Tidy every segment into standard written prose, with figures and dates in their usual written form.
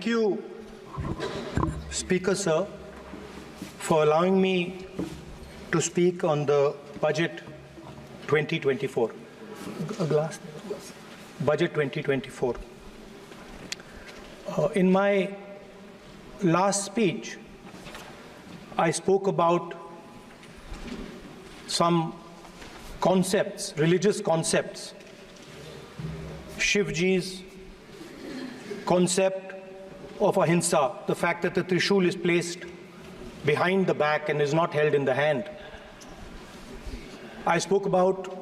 you, Speaker Sir, for allowing me to speak on the Budget 2024. Budget 2024. In my last speech, I spoke about some concepts, religious concepts. Shivji's concept of ahimsa, the fact that the Trishul is placed behind the back and is not held in the hand. I spoke about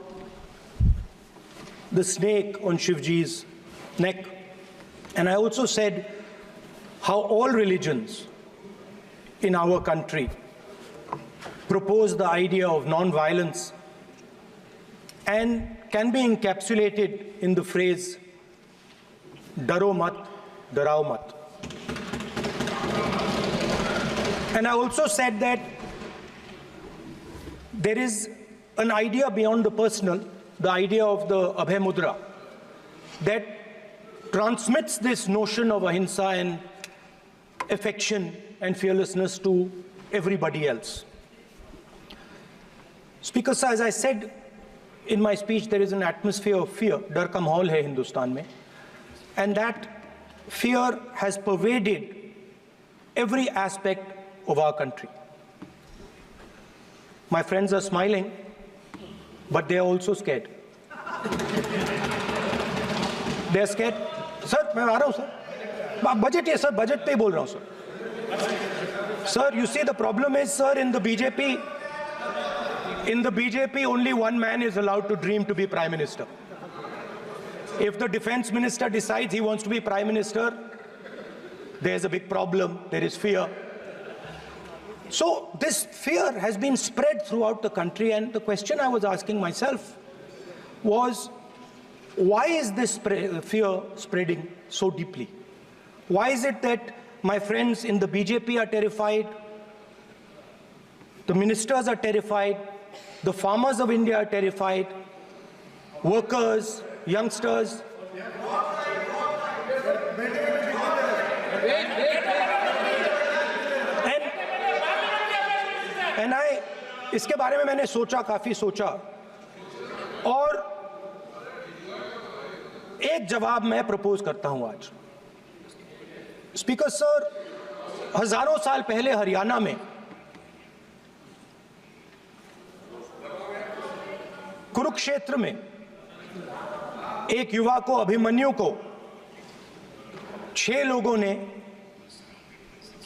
the snake on Shivji's neck. And I also said how all religions in our country propose the idea of non-violence and can be encapsulated in the phrase, Daro mat, darao mat. And I also said that there is an idea beyond the personal, the idea of the Abhay Mudra, that transmits this notion of ahimsa and affection and fearlessness to everybody else. Speaker Sir, as I said in my speech, there is an atmosphere of fear, dar ka mahol hai Hindustan mein, and that fear has pervaded every aspect of our country. My friends are smiling, but they are also scared. They are scared. Sir, मैं आ रहा हूँ sir. Budget है sir, budget पे ही बोल रहा हूँ sir. Sir, you see the problem is, sir, in the BJP only one man is allowed to dream to be Prime Minister. If the Defense Minister decides he wants to be Prime Minister, there's a big problem, there is fear. So this fear has been spread throughout the country, and the question I was asking myself was, why is this fear spreading so deeply? Why is it that my friends in the BJP are terrified, the ministers are terrified, the farmers of India are terrified, workers, youngsters? And इसके बारे में मैंने सोचा, काफी सोचा, और एक जवाब मैं प्रपोज करता हूं आज. स्पीकर सर, हजारों साल पहले हरियाणा में कुरुक्षेत्र में एक युवा को, अभिमन्यु को 6 लोगों ने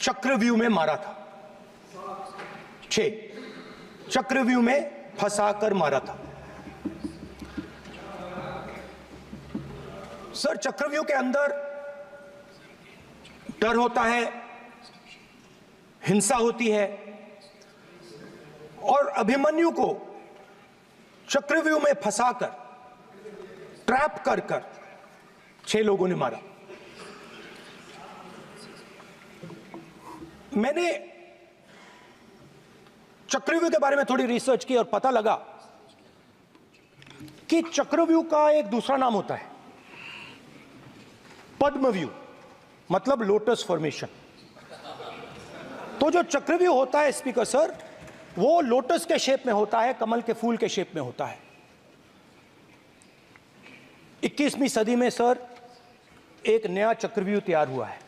चक्रव्यूह में मारा था. 6 चक्रव्यूह में फंसाकर मारा था. सर, चक्रव्यूह के अंदर डर होता है, हिंसा होती है, और अभिमन्यु को चक्रव्यूह में फंसाकर, ट्रैप कर 6 लोगों ने मारा. मैंने चक्रव्यूह के बारे में थोड़ी रिसर्च की और पता लगा कि चक्रव्यूह का एक दूसरा नाम होता है, पद्मव्यूह, मतलब लोटस फॉर्मेशन. तो जो चक्रव्यूह होता है स्पीकर सर, वो लोटस के शेप में होता है, कमल के फूल के शेप में होता है. 21वीं सदी में सर एक नया चक्रव्यूह तैयार हुआ है.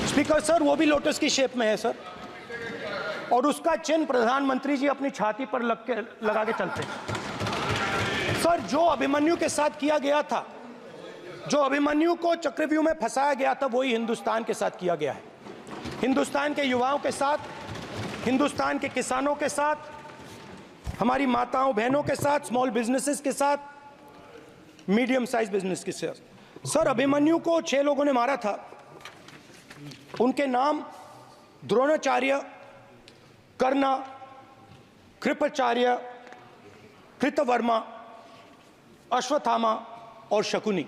स्पीकर सर, वो भी लोटस की शेप में है सर, और उसका चिन्ह प्रधानमंत्री जी अपनी छाती पर लगा के चलते हैं. सर, जो अभिमन्यु के साथ किया गया था, जो अभिमन्यु को चक्रव्यूह में फंसाया गया था, वही हिंदुस्तान के साथ किया गया है. हिंदुस्तान के युवाओं के साथ, हिंदुस्तान के किसानों के साथ, हमारी माताओं बहनों के साथ, स्मॉल बिजनेसेस के साथ, मीडियम साइज बिजनेस के साथ. सर, अभिमन्यु को 6 लोगों ने मारा था. उनके नाम द्रोणाचार्य, कर्ण, कृपाचार्य, कृतवर्मा, अश्वत्थामा और शकुनी.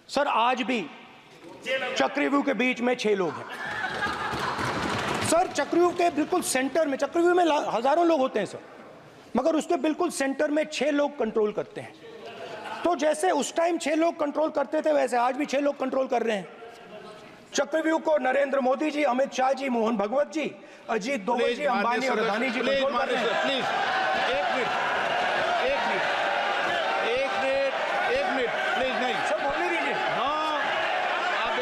सर, आज भी चक्रव्यूह के बीच में 6 लोग हैं. सर, चक्रव्यूह के बिल्कुल सेंटर में, चक्रव्यूह में हजारों लोग होते हैं सर, मगर उसके बिल्कुल सेंटर में 6 लोग कंट्रोल करते हैं. तो जैसे उस टाइम 6 लोग कंट्रोल करते थे वैसे आज भी 6 लोग कंट्रोल कर रहे हैं। चक्रव्यूह को नरेंद्र मोदी जी, अमित शाह जी, मोहन भगवत जी, अजीत दोवल जी, अंबानी और अदानी जी कंट्रोल कर रहे हैं। प्लीज एक मिनट प्लीज, नहीं सब बोलने दीजिए। हाँ, आप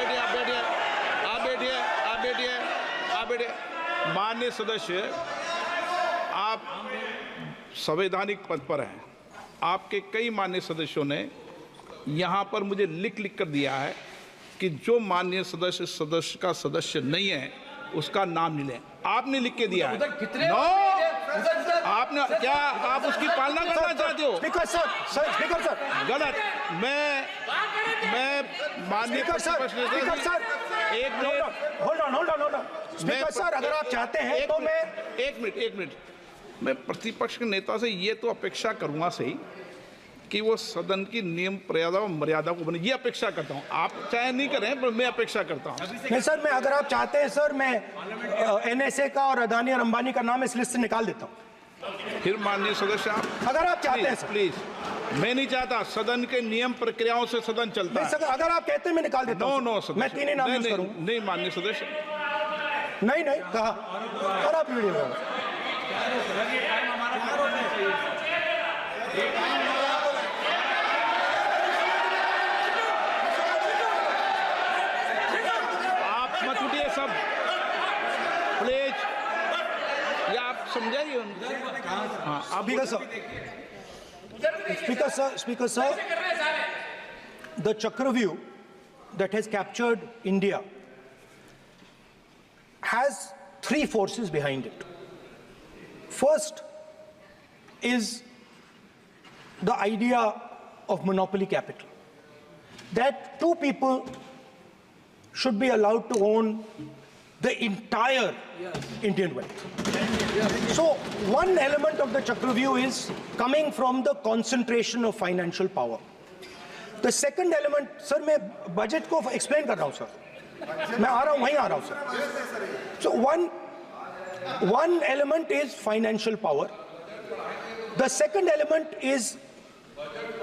बैठिए। माननीय सदस्य, आप संवैधानिक पद पर हैं। आपके कई माननीय सदस्यों ने यहाँ पर मुझे लिख कर दिया है कि जो माननीय सदस्य का सदस्य नहीं है उसका नाम नहीं लें। आपने लिख के दिया है। नो, आपने क्या आप उसकी पालना करना चाहते हो? स्पीकर सर गलत। मैं माननीय स्पीकर सर एक minute, hold on speaker sir, अगर आप चाहते हैं तो मैं एक मिनट मैं प्रतिपक्ष के नेता से ये तो अपेक्षा करूंगा सही कि वो सदन की नियम मर्यादा को बने, ये अपेक्षा करता हूं। आप चाहे नहीं करें पर मैं अपेक्षा करता हूं। नहीं सर, मैं अगर आप चाहते हैं सर, मैं एनएसए का और अदानी और अंबानी का नाम इस लिस्ट से निकाल देता हूं। फिर माननीय सदस्य आप, अगर आप चाहते हैं सर। प्लीज, मैं नहीं चाहता। सदन के नियम प्रक्रियाओं से सदन चलता है। अगर आप कहते हैं मैं निकाल देता हूं। नो मैं 3 ही नाम यूज करूंगा। नहीं माननीय सदस्य, नहीं कहा और आप वीडियो मत उठिए सब प्लीज, या आप समझाइए। हाँ, Speaker sir, the Chakravyuh that has captured India has 3 forces behind it. First is the idea of monopoly capital, that 2 people should be allowed to own the entire Indian wealth. So one element of the Chakravyuh is coming from the concentration of financial power. The second element, sir, मैं budget को explain कर रहा हूँ sir, मैं आ रहा हूँ, वहीं आ रहा हूँ sir. So one element is financial power. The second element is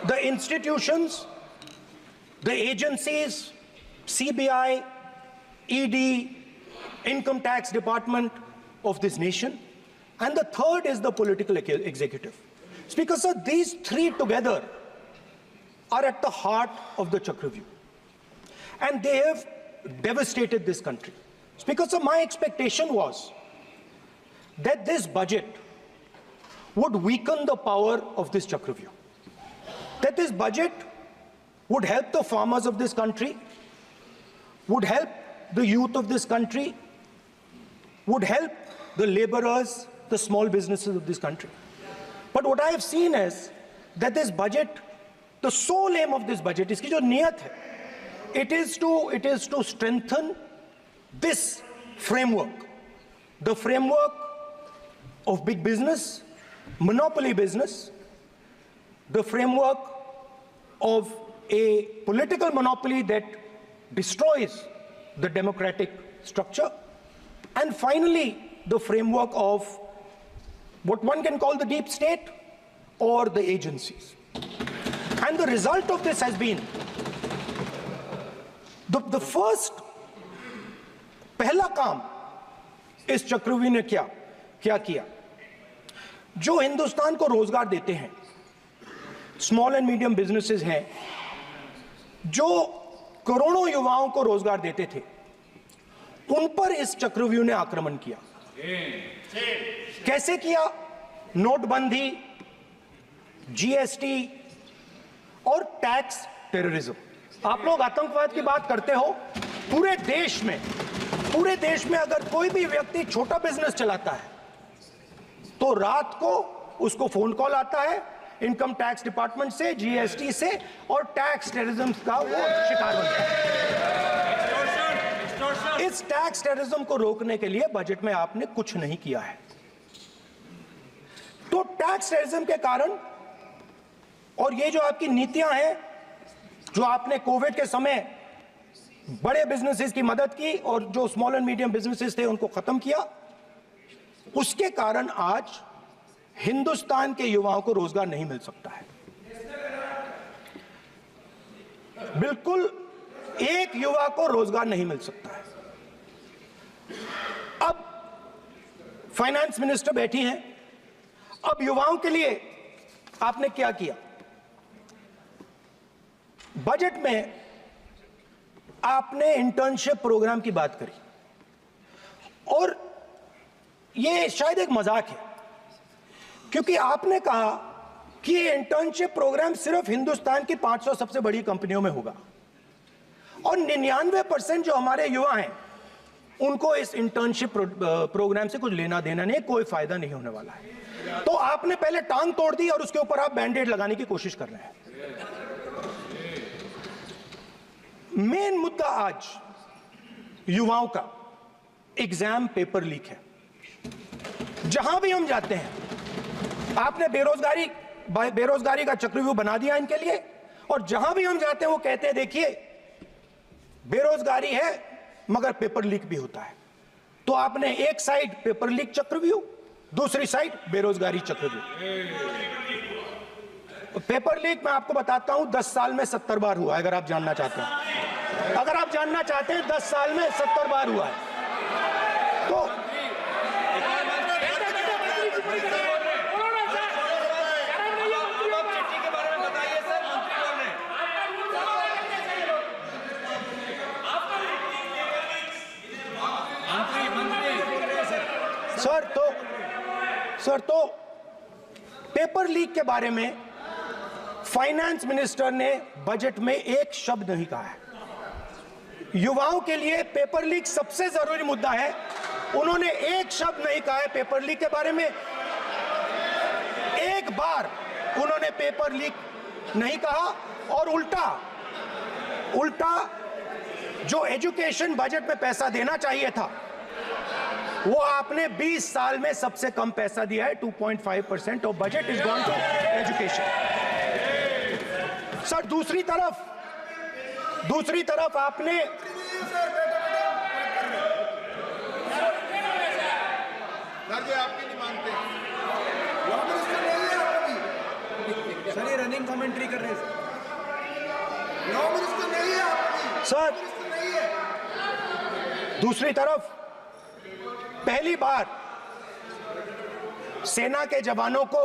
the institutions, the agencies, CBI, ED, Income Tax Department of this nation, and the third is the political executive. Speaker sir, these 3 together are at the heart of the Chakravyuh, and they have devastated this country. Speaker sir, my expectation was that this budget would weaken the power of this Chakravyuh, that this budget would help the farmers of this country, would help the youth of this country, would help the laborers, the small businesses of this country. But what I have seen is that this budget, the sole aim of this budget, iski jo niyat hai, it is to strengthen this framework, the framework of big business, monopoly business, the framework of a political monopoly that destroys the democratic structure, and finally the framework of what one can call the deep state or the agencies. And the result of this has been the first पहला काम इस चक्रव्यूह ने क्या किया, जो हिंदुस्तान को रोजगार देते हैं, स्मॉल एंड मीडियम बिजनेसेस हैं, जो करोड़ों युवाओं को रोजगार देते थे, उन पर इस चक्रव्यूह ने आक्रमण किया। कैसे किया? नोटबंदी, जीएसटी और टैक्स टेररिज्म। आप लोग आतंकवाद की बात करते हो, पूरे देश में अगर कोई भी व्यक्ति छोटा बिजनेस चलाता है तो रात को उसको फोन कॉल आता है इनकम टैक्स डिपार्टमेंट से, जीएसटी से, और टैक्स टेररिज्म का वो शिकार बनता है। इस टैक्स टेररिज्म को रोकने के लिए बजट में आपने कुछ नहीं किया है। तो टैक्स टेररिज्म के कारण और ये जो आपकी नीतियां हैं, जो आपने कोविड के समय बड़े बिजनेसेस की मदद की और जो स्मॉल एंड मीडियम बिजनेसेस थे उनको खत्म किया, उसके कारण आज हिंदुस्तान के युवाओं को रोजगार नहीं मिल सकता है। बिल्कुल एक युवा को रोजगार नहीं मिल सकता है। अब फाइनेंस मिनिस्टर बैठी हैं, अब युवाओं के लिए आपने क्या किया? बजट में आपने इंटर्नशिप प्रोग्राम की बात करी और यह शायद एक मजाक है, क्योंकि आपने कहा कि ये इंटर्नशिप प्रोग्राम सिर्फ हिंदुस्तान की 500 सबसे बड़ी कंपनियों में होगा और 99% जो हमारे युवा हैं उनको इस इंटर्नशिप प्रोग्राम से कुछ लेना देना नहीं, कोई फायदा नहीं होने वाला है। तो आपने पहले टांग तोड़ दी और उसके ऊपर आप बैंडेड लगाने की कोशिश कर रहे हैं। मेन मुद्दा आज युवाओं का एग्जाम पेपर लीक है। जहां भी हम जाते हैं आपने बेरोजगारी का चक्रव्यूह बना दिया इनके लिए, और जहां भी हम जाते हैं वो कहते हैं देखिए बेरोजगारी है मगर पेपर लीक भी होता है। तो आपने एक साइड पेपर लीक चक्रव्यूह, दूसरी साइड बेरोजगारी चक्रव्यूह। पेपर लीक मैं आपको बताता हूं 10 साल में 70 बार हुआ है। अगर आप जानना चाहते हैं, अगर आप जानना चाहते हैं 10 साल में 70 बार हुआ है तो सर तो पेपर लीक के बारे में फाइनेंस मिनिस्टर ने बजट में एक शब्द नहीं कहा है। युवाओं के लिए पेपर लीक सबसे जरूरी मुद्दा है, उन्होंने एक शब्द नहीं कहा है पेपर लीक के बारे में। एक बार उन्होंने पेपर लीक नहीं कहा और उल्टा जो एजुकेशन बजट में पैसा देना चाहिए था वो आपने 20 साल में सबसे कम पैसा दिया है। 2.5% of budget is gone to education. Sir दूसरी तरफ आपने आपकी नहीं मानते सर, ये रनिंग कमेंट्री कर रहे हैं लॉ मिनिस्टर नहीं है आपकी। सर दूसरी तरफ पहली बार सेना के जवानों को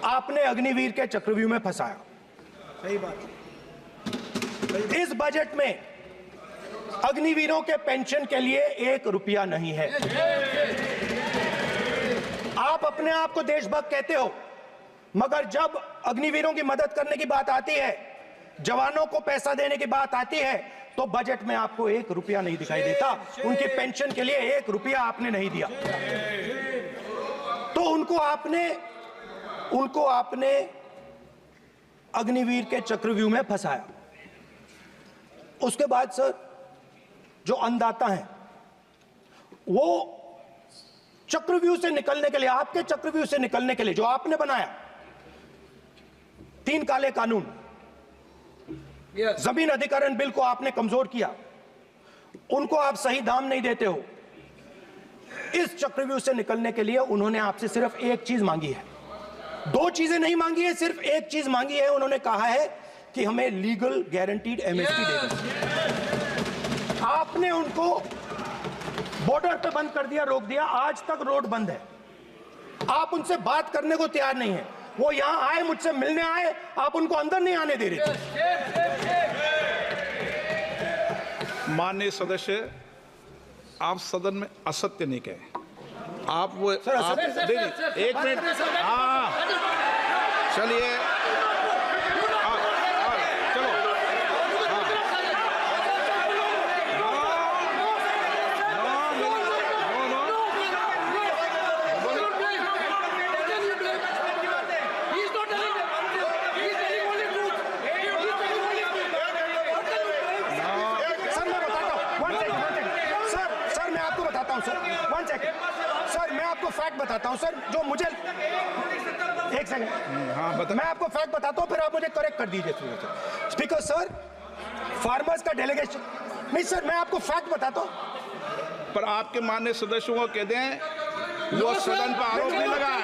आपने अग्निवीर के चक्रव्यूह में फंसाया। सही बात। इस बजट में अग्निवीरों के पेंशन के लिए 1 रुपया नहीं है। आप अपने आप को देशभक्त कहते हो, मगर जब अग्निवीरों की मदद करने की बात आती है, जवानों को पैसा देने की बात आती है, तो बजट में आपको 1 रुपया नहीं दिखाई देता। उनकी पेंशन के लिए 1 रुपया आपने नहीं दिया। तो उनको आपने अग्निवीर के चक्रव्यूह में फंसाया। उसके बाद सर जो अन्नदाता हैं वो चक्रव्यूह से निकलने के लिए, आपके चक्रव्यूह से निकलने के लिए जो आपने बनाया 3 काले कानून, जमीन अधिग्रहण बिल को आपने कमजोर किया, उनको आप सही दाम नहीं देते हो। इस चक्रव्यूह से निकलने के लिए उन्होंने आपसे सिर्फ एक चीज मांगी है, 2 चीजें नहीं मांगी है, सिर्फ एक चीज मांगी है। उन्होंने कहा है कि हमें लीगल गारंटीड एमएसपी दे दो। आपने उनको बॉर्डर पे बंद कर दिया, रोक दिया, आज तक रोड बंद है। आप उनसे बात करने को तैयार नहीं है। वो यहां आए, मुझसे मिलने आए, आप उनको अंदर नहीं आने दे रहे थे। माननीय सदस्य, आप सदन में असत्य नहीं कहे। आप वो आप देखिए, 1 मिनट, हाँ चलिए, चलो, सर मैं आपको फैक्ट बताता हूं सर, जो मुझे एक सेकंड, हाँ बता। मैं आपको फैक्ट बताता हूं, फिर आप मुझे करेक्ट कर दीजिए। स्पीकर सर, फार्मर्स का डेलीगेशन नहीं सर, मैं आपको फैक्ट बताता हूं। पर आपके माननीय सदस्यों को कहते हैं वो सदन पर आरोप नहीं लगाए।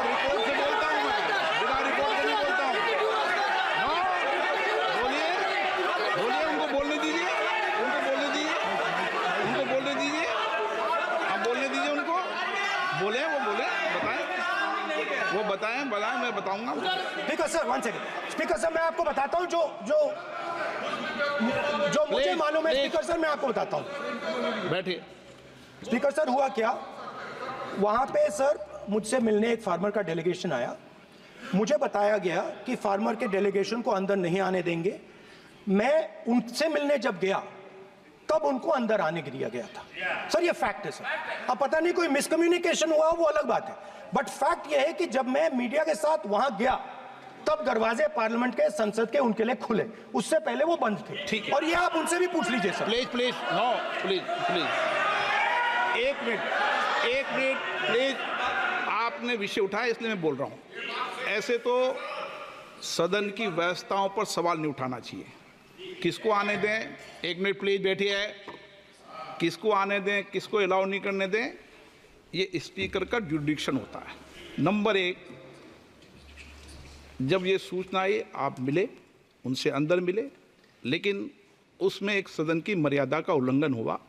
रिपोर्ट से बोलता हूं मैं, बिना रिपोर्ट के नहीं बोलता हूं। बोले बताएं, वो बताएं, मैं बताऊंगा। Speaker sir, 1 second. Speaker sir, मैं आपको बताता हूं जो मुझे मालूम है। स्पीकर सर, मैं आपको बताता हूं। बैठिए। स्पीकर सर, हुआ क्या, वहां पे सर मुझसे मिलने एक फार्मर का डेलीगेशन आया। मुझे बताया गया कि फार्मर के डेलीगेशन को अंदर नहीं आने देंगे। मैं उनसे मिलने जब गया तब उनको अंदर आने दिया गया था। सर ये फैक्ट है सर। अब पता नहीं कोई मिसकम्युनिकेशन हुआ, वो अलग बात है, बट फैक्ट ये है कि जब मैं मीडिया के साथ वहां गया तब दरवाजे पार्लियामेंट के, संसद के उनके लिए खुले, उससे पहले वो बंद थे। ठीक है। और ये आप उनसे भी पूछ लीजिए सर। प्लीज नो, प्लीज एक मिनट प्लीज। आपने विषय उठाया इसलिए मैं बोल रहा हूं। ऐसे तो सदन की व्यवस्थाओं पर सवाल नहीं उठाना चाहिए। किसको आने दें, 1 मिनट प्लीज बैठिए। किसको आने दें, किसको अलाउ नहीं करने दें, ये स्पीकर का जुडिक्शन होता है। नंबर 1, जब ये सूचना आई आप मिले, उनसे अंदर मिले, लेकिन उसमें एक सदन की मर्यादा का उल्लंघन हुआ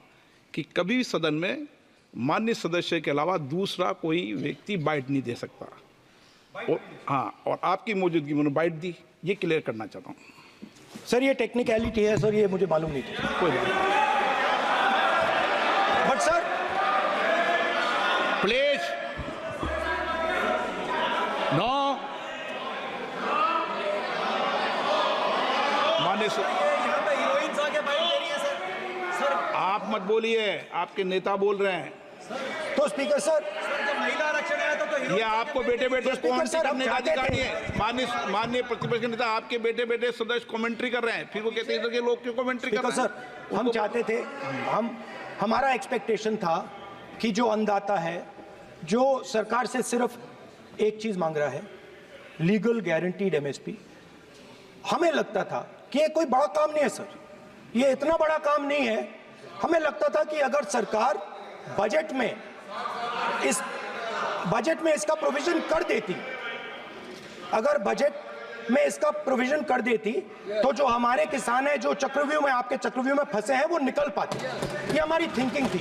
कि कभी भी सदन में माननीय सदस्य के अलावा दूसरा कोई व्यक्ति बाइट नहीं दे सकता। और आपकी मौजूदगी में बाइट दी, ये क्लियर करना चाहता हूँ। सर ये टेक्निकलिटी है सर, ये मुझे मालूम नहीं थी। कोई बात नहीं। But sir please no. माननीय यहाँ पे हीरोइंस आके बाइट दे रही है सर। आप मत बोलिए, आपके नेता बोल रहे हैं। तो स्पीकर सर, जब महिला आरक्षण आया था तो ये आपको बेटे बेटे कमेंट्री करने का अधिकार नहीं है। हैं। माननीय प्रतिपक्ष के नेता आपके बेटे बेटे सदस्य कमेंट्री कर रहे हैं, फिर वो कहते हैं इधर के लोग क्यों कमेंट्री कर रहे हैं। सर हम चाहते थे, हमारा एक्सपेक्टेशन था कि जो अन्नदाता है, जो सरकार से सिर्फ एक चीज मांग रहा है, लीगल गारंटीड एमएसपी। हमें लगता था कि ये कोई बड़ा काम नहीं है सर, ये इतना बड़ा काम नहीं है। हमें लगता था कि अगर सरकार बजट में इसका प्रोविजन कर देती, अगर बजट में इसका प्रोविजन कर देती तो जो हमारे किसान हैं, जो चक्रव्यूह में, आपके चक्रव्यूह में फंसे हैं, वो निकल पाते। ये हमारी थिंकिंग थी।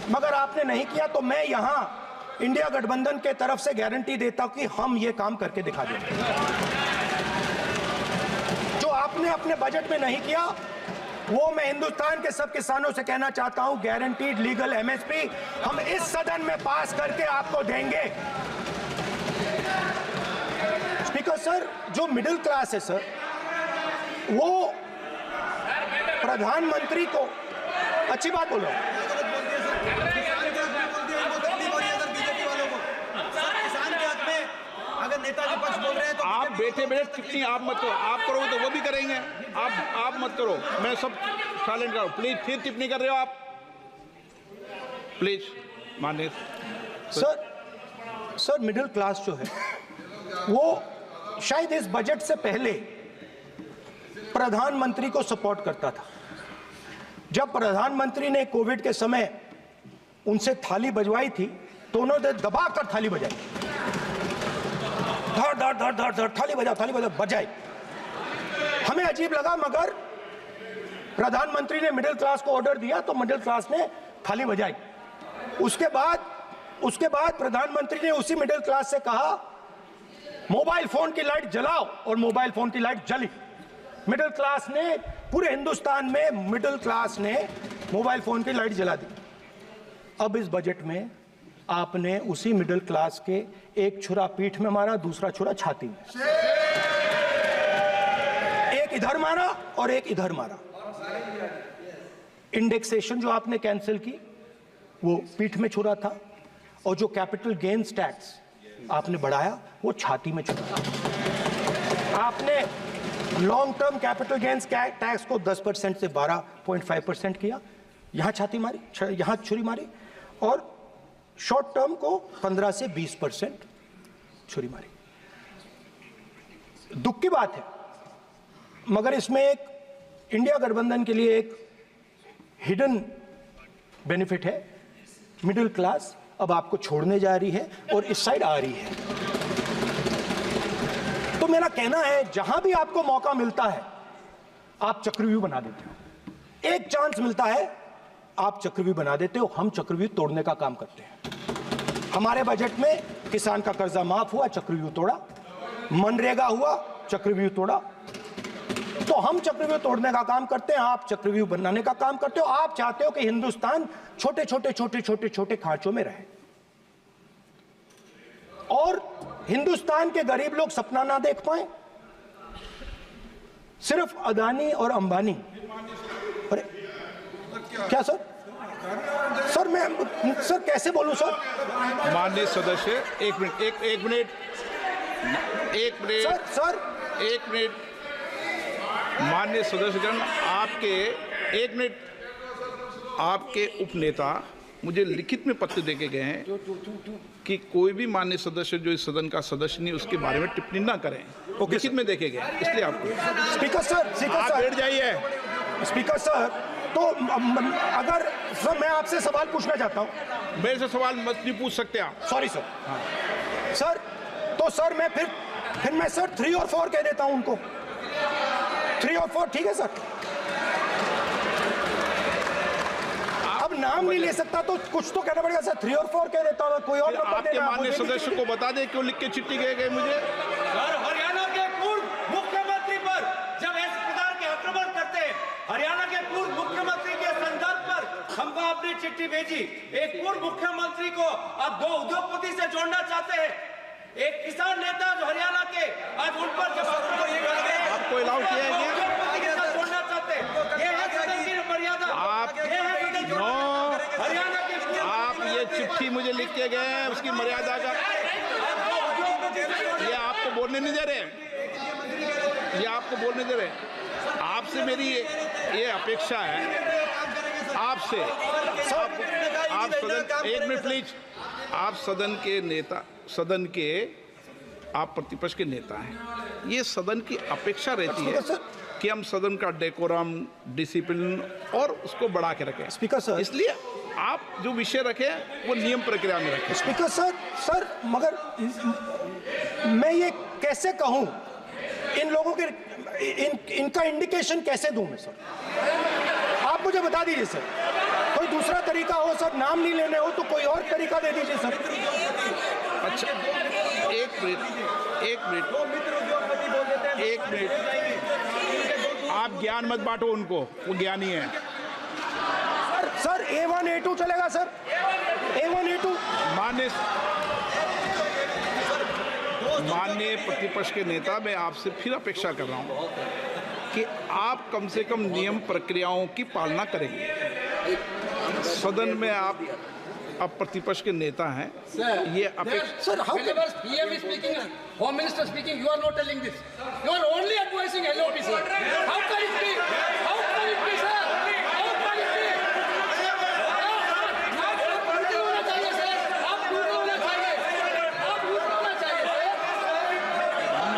मगर आपने नहीं किया। तो मैं यहां इंडिया गठबंधन के तरफ से गारंटी देता हूं कि हम ये काम करके दिखा देंगे। जो आपने अपने बजट में नहीं किया, वो मैं हिंदुस्तान के सब किसानों से कहना चाहता हूं, गारंटीड लीगल एमएसपी हम इस सदन में पास करके आपको देंगे। स्पीकर सर, जो मिडिल क्लास है सर, वो प्रधानमंत्री को, अच्छी बात बोल रहा हूं, अगर नेताजी पक्ष बोल रहे हैं तो आप बैठे बैठे टिप्पणी आप मत करो। आप करोगे तो वो भी करेंगे। आप मत करो, मैं सब साइलेंट करो। प्लीज फिर टिप्पणी कर रहे हो आप, प्लीज। माननीय सर मिडिल क्लास जो है वो शायद इस बजट से पहले प्रधानमंत्री को सपोर्ट करता था। जब प्रधानमंत्री ने कोविड के समय उनसे थाली बजवाई थी तो उन्होंने दबाकर थाली बजाई, धड़ धड़ धड़ धड़ धड़, थाली बजा बजाई। हमें अजीब लगा, मगर प्रधानमंत्री ने मिडिल क्लास को ऑर्डर दिया तो मिडिल क्लास ने थाली बजाई। उसके बाद प्रधानमंत्री ने उसी मिडिल क्लास से कहा, मोबाइल फोन की लाइट जलाओ, और मोबाइल फोन की लाइट जली। मिडिल क्लास ने, पूरे हिंदुस्तान में मिडिल क्लास ने मोबाइल फोन की लाइट जला दी। अब इस बजट में आपने उसी मिडिल क्लास के एक छुरा पीठ में मारा, दूसरा छुरा छाती में, एक इधर मारा और एक इधर मारा। इंडेक्सेशन जो आपने कैंसिल की वो पीठ में छुरा था, और जो कैपिटल गेन्स टैक्स आपने बढ़ाया वो छाती में छुरा। आपने long term capital gains tax को 10% से 12.5% किया, यहां छाती मारी, यहां छुरी मारी, और शॉर्ट टर्म को 15 से 20% छुरी मारी। दुख की बात है, मगर इसमें एक इंडिया गठबंधन के लिए एक हिडन बेनिफिट है। मिडिल क्लास अब आपको छोड़ने जा रही है और इस साइड आ रही है। तो मेरा कहना है, जहां भी आपको मौका मिलता है आप चक्रव्यूह बना देते हो। एक चांस मिलता है आप चक्रव्यूह बना देते हो, हम चक्रव्यूह तोड़ने का काम करते हैं। हमारे बजट में किसान का कर्जा माफ हुआ, चक्रव्यूह तोड़ा, मनरेगा हुआ, चक्रव्यूह तोड़ा। तो हम चक्रव्यूह तोड़ने का काम करते हैं, आप चक्रव्यूह बनाने का काम करते हो। आप चाहते हो कि हिंदुस्तान छोटे छोटे छोटे छोटे छोटे खांचों में रहे और हिंदुस्तान के गरीब लोग सपना ना देख पाए। सिर्फ अदानी और अंबानी। अरे क्या सर? सर मैं सर कैसे बोलूं सर? माननीय सदस्य एक मिनट माननीय सदस्यगण, आपके उपनेता मुझे लिखित में पत्र देके गए हैं कि कोई भी माननीय सदस्य जो इस सदन का सदस्य नहीं उसके बारे में टिप्पणी ना करें। लिखित में देखे गए, इसलिए आपको स्पीकर सर आप बैठ जाइए। स्पीकर सर, तो अगर सर मैं आपसे सवाल पूछना चाहता हूं। मेरे से सवाल मत नहीं पूछ सकते आप। Sorry sir. सर तो सर मैं फिर मैं सर 3 और 4 कह देता हूं उनको। 3 और 4 ठीक है सर? अब नाम नहीं ले सकता तो कुछ तो कहना पड़ेगा सर। 3 और 4 कह देता हूं, कोई और नंबर आपके देना। माननीय सदस्य को बता दें क्यों लिख के चिट्ठी गए मुझे। सर, हरियाणा के पूर्व मुख्यमंत्री पर जब इस प्रकार के आक्रमण करते हैं, हरियाणा के पूर्व मुख्यमंत्री के संदर्भ पर हमको आपने चिट्ठी भेजी। एक पूर्व मुख्यमंत्री को आप 2 उद्योगपति से जोड़ना चाहते हैं, एक किसान नेता जो हरियाणा के, आज उन पर जब आपको अलाउ किया है क्या? उद्योगपति के साथ जोड़ना चाहते हैं। ये है सदन की मर्यादा। हरियाणा के आप ये चिट्ठी मुझे लिख के गए हैं, उसकी मर्यादा का ये आपको बोलने नहीं दे रहे, ये आपको बोलने दे रहे। आपसे मेरी ये अपेक्षा है आपसे। आप सदन, एक मिनट प्लीज। आप सदन के नेता, सदन के आप प्रतिपक्ष के नेता हैं। ये सदन की अपेक्षा रहती है कि हम सदन का डेकोरम, डिसिप्लिन और उसको बढ़ा के रखें। स्पीकर सर, इसलिए आप जो विषय रखें वो नियम प्रक्रिया में रखें। स्पीकर सर मगर मैं ये कैसे कहूं, इन लोगों के इनका इंडिकेशन कैसे दूं मैं सर? आप मुझे बता दीजिए सर, कोई दूसरा तरीका हो सर, नाम नहीं लेने हो तो कोई और तरीका दे दीजिए सर। अच्छा एक मिनट आप ज्ञान मत बांटो उनको, वो ज्ञानी है। सर A1 A2 चलेगा सर? A1 A2 माननीय प्रतिपक्ष के नेता, मैं आपसे फिर अपेक्षा कर रहा हूं कि आप कम से कम नियम प्रक्रियाओं की पालना करेंगे। सदन में आप अब प्रतिपक्ष के नेता हैं, ये अपेक्षा। Sir how PM is speaking, Home Minister speaking, you are not telling this. You are only advising LOP, sir. How can it be? How can it be, sir? How can it be? आप झूठे होना चाहिए, sir. आप झूठे होना चाहिए। आप झूठे होना चाहिए,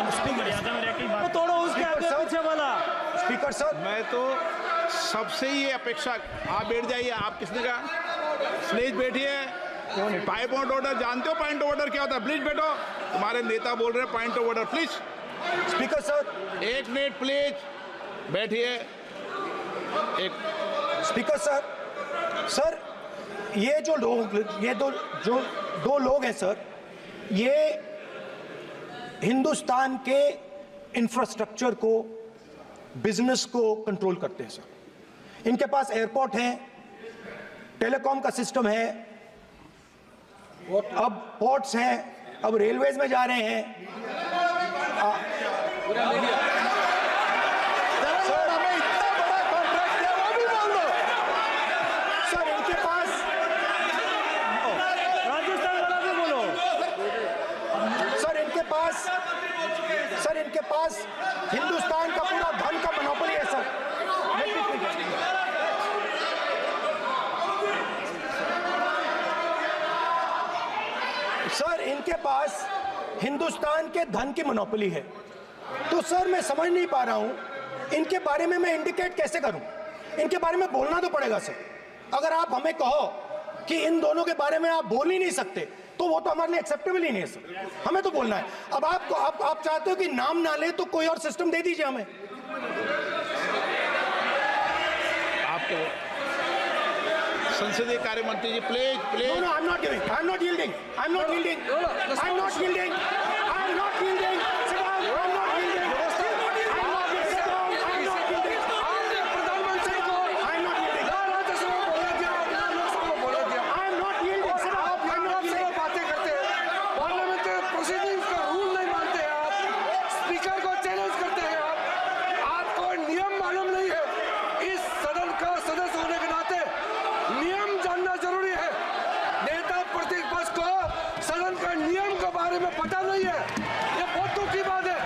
उसकी मर्यादा में रहकर बात तोड़ो उसके आगे पीछे वाला। स्पीकर सर, मैं तो सबसे ये अपेक्षा, आप बैठ जाइए। आप किसने कहा? प्लीज बैठिए। पॉइंट ऑफ ऑर्डर जानते हो? पॉइंट ऑफ ऑर्डर क्या होता है? प्लीज बैठो। तुम्हारे नेता बोल रहे हैं point of order, please. Speaker sir, एक मिनट प्लीज बैठिए। एक स्पीकर सर, ये जो लोग, ये दो लोग हैं सर, ये हिंदुस्तान के इंफ्रास्ट्रक्चर को, बिजनेस को कंट्रोल करते हैं सर। इनके पास एयरपोर्ट है, टेलीकॉम का सिस्टम है, अब पोर्ट्स हैं, अब रेलवेज में जा रहे हैं। सर हमें इतना बड़ा कॉन्ट्रैक्ट दिया, वो भी बोल दो सर। इनके पास राजस्थान वाला भी बोलो। सर इनके पास हिंदुस्तान का पूरा धन का मोनोपोली है सर। सर इनके पास हिंदुस्तान के धन की मोनोपोली है। तो सर मैं समझ नहीं पा रहा हूं इनके बारे में मैं इंडिकेट कैसे करूं? इनके बारे में बोलना तो पड़ेगा सर। अगर आप हमें कहो कि इन दोनों के बारे में आप बोल ही नहीं सकते तो वो तो हमारे लिए एक्सेप्टेबल ही नहीं है सर। हमें तो बोलना है। अब आप चाहते हो कि नाम ना ले तो कोई और सिस्टम दे दीजिए हमें। आपको संसदीय कार्य मंत्री जी please please No, I'm not giving. I'm not yielding. I'm not yielding. I'm not yielding. I'm not yielding. Sit down. I'm not yielding. I'm not yielding. Sit down. I'm not yielding. आपने प्रधानमंत्री को I'm not yielding. ना राज्यसभा में बोला दिया, ना लोकसभा में बोला दिया। I'm not yielding. Sit down. आप I'm not आपसे yielding. बातें करते हैं, पार्लियामेंट्री प्रोसीडिंग्स का रूल नहीं मानते हैं आप, स्पीकर को चैलेंज करते हैं आप, आपको नियम मालूम नहीं है। इस सदन का सदस्य होने के नाते नियम जानना जरूरी है। नेता प्रतिपक्ष को सदन का नियम के बारे में पता नहीं है, ये बहुत दुख की बात है।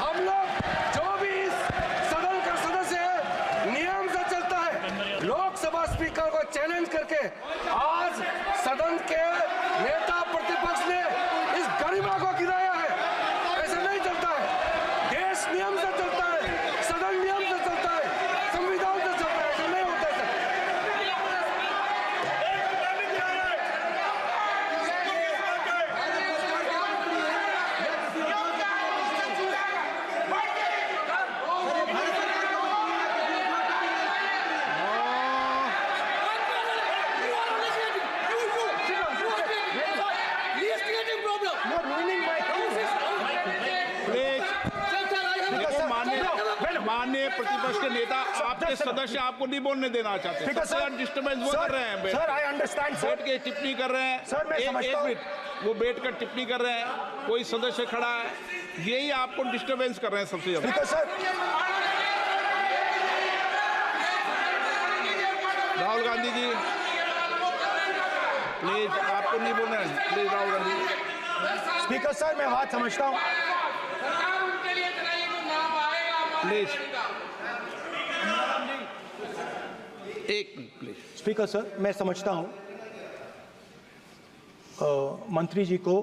हम लोग जो भी इस सदन का सदस्य है नियम से चलता है। लोकसभा स्पीकर को चैलेंज करके आज सदन के नेता प्रतिपक्ष ने इस गरिमा को गिराया है। ऐसा नहीं चलता है। देश नियम से चलता है, सदन नियम से चलता है, संविधान से चलता है। ऐसा नहीं होता है। You're ruining my प्लीज देखो माननीय प्रतिपक्ष के नेता आपके सदस्य आपको नहीं बोलने देना चाहते। Speaker, सबसे ज्यादा डिस्टर्बेंस वो कर रहे हैं। Sir, I understand, sir. बैठ के टिप्पणी कर रहे हैं। सर, मैं समझता एक हूं। मिनट वो बैठ कर टिप्पणी कर रहे हैं, कोई सदस्य खड़ा है, यही आपको डिस्टर्बेंस कर रहे हैं सबसे ज्यादा। Speaker, sir. Rahul Gandhi ji please आपको नहीं बोलना है, please Rahul Gandhi. Speaker sir, मैं बात समझता हूँ। प्लीज एक मिनट प्लीज। स्पीकर सर, मैं समझता हूँ मंत्री जी को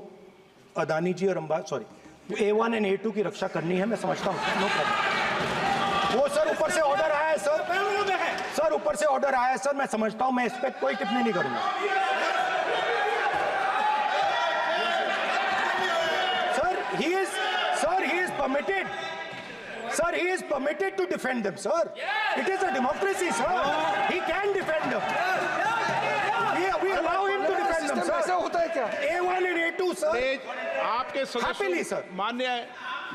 अदानी जी और A1 और A2 की रक्षा करनी है, मैं समझता हूँ। No problem. वो सर ऊपर से ऑर्डर आया है सर। सर ऊपर से ऑर्डर आया है सर, मैं समझता हूँ। मैं इस पर कोई टिप्पणी नहीं करूंगा। Sir, he is permitted. Sir, he is permitted to defend them, sir. It is a democracy, sir. He can defend them. We allow him to defend them, system ऐसा sir. होता है क्या? A1 and A2, sir. Please आपके Happily, सदस्य sir.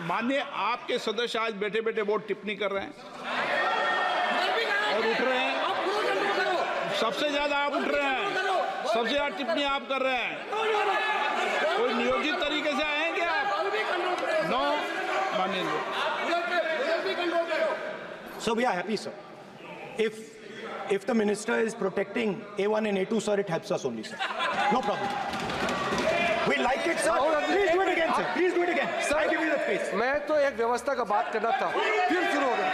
मान्य आपके सदस्य आज बैठे बैठे बहुत टिप्पणी कर रहे हैं और उठ रहे हैं। सबसे ज्यादा आप उठ रहे हैं, सबसे ज्यादा टिप्पणी आप कर रहे हैं। कोई नियोजित तरीके से आए हैं क्या आप? नो मानिए। So we are happy, sir. If the minister is protecting A1 and A2, sir, it helps us only, sir. No problem. We like it, sir. Please do it again, sir. Please do it again. Sir, I give you the space. मैं तो एक व्यवस्था का बात करना था, फिर शुरू हो गया।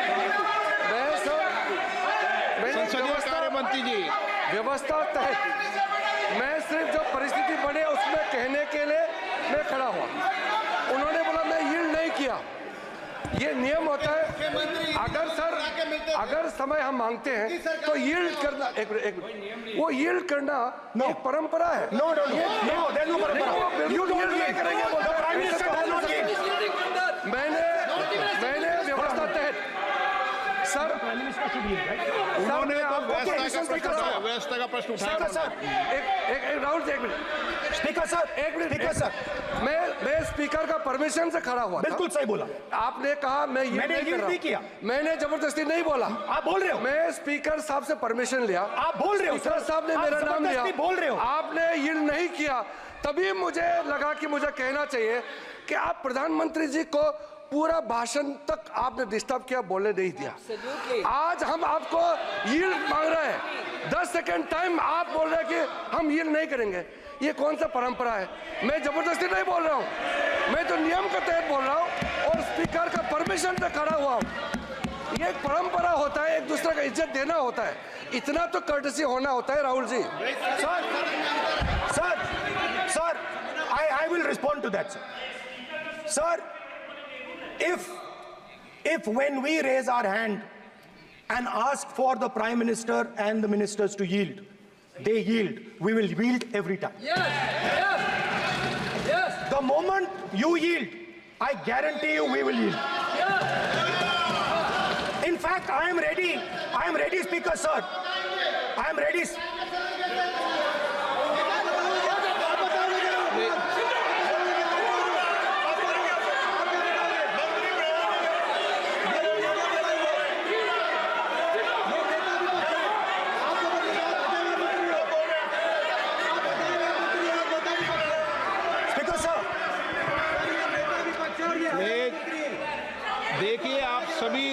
मैं संसदीय कार्य मंत्री जी व्यवस्था तहत मैं सिर्फ जो परिस्थिति बने उसमें कहने के लिए मैं खड़ा हुआ। उन्होंने बोला मैं यील्ड नहीं किया। ये नियम होता है। अगर समय हम मांगते हैं तो यील्ड करना एक मिनट, वो यील्ड करना एक परंपरा है। No, there's no parampara. You don't नहीं करेंगे yield. The Prime Minister does not yield. मैंने व्यवस्था तहत सर उन्होंने तो व्यवस्था का प्रश्न उठाया। सर, एक राहुल जी, एक मिनट। स्पीकर सर, एक मिनट स्पीकर सर, मैं स्पीकर का परमिशन से खड़ा हुआ था। बिल्कुल सही बोला। आपने कहा मैं ये मैंने yield नहीं किया। मैंने जबरदस्ती नहीं बोला। आप बोल रहे हो। मैं स्पीकर साहब से परमिशन लिया। आप बोल रहे हो, स्पीकर सर। साहब ने आप मेरा नाम लिया। जबरदस्ती बोल रहे हो। आपने यील्ड नहीं किया, तभी मुझे लगा कि मुझे कहना चाहिए कि आप प्रधानमंत्री जी को पूरा भाषण तक आपने डिस्टर्ब किया, बोलने नहीं दिया। आज हम आपको यील्ड मांग रहे हैं, 10 सेकंड टाइम आप बोल रहे हैं कि हम यील्ड नहीं करेंगे। ये कौन सा परंपरा है? मैं जबरदस्ती नहीं बोल रहा हूँ, मैं तो नियम के तहत बोल रहा हूँ और स्पीकर का परमिशन से खड़ा हुआ हूँ। ये एक परंपरा होता है, एक दूसरे का इज्जत देना होता है, इतना तो कर्टसी होना होता है। Rahul ji, Sir, I will respond to that, sir. Sir, if when we raise our hand and ask for the Prime Minister and the ministers to yield, they yield, we will yield every time. Yes. The moment you yield, I guarantee you we will yield. In fact, I am ready, Speaker, sir. I am ready.